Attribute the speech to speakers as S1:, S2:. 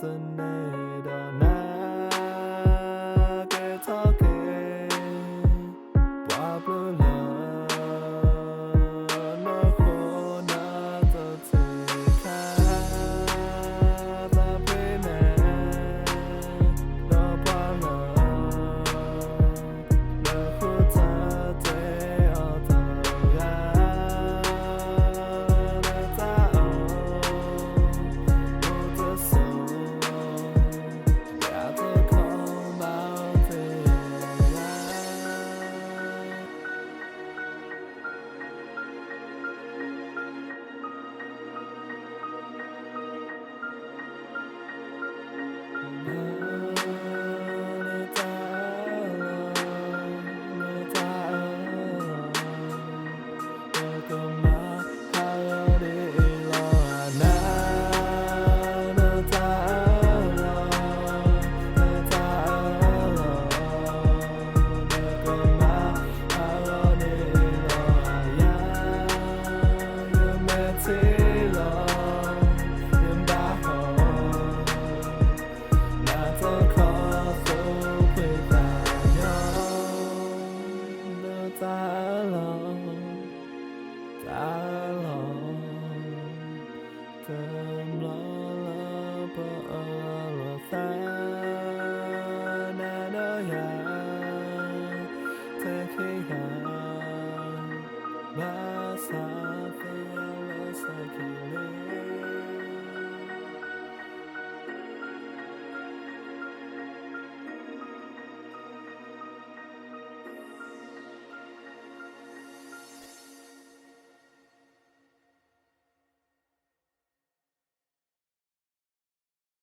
S1: từng này đó na cái thọ kề qua bờ lờ nó khô na tơ tê kha ta bên nè nó qua lờ nó khô ta tê ở tờ ga nó ta ở một tờ sầu cả tờ không bao thế Tâm lo la pa la tha na no ya te khi ha ba sa fe la sa ki le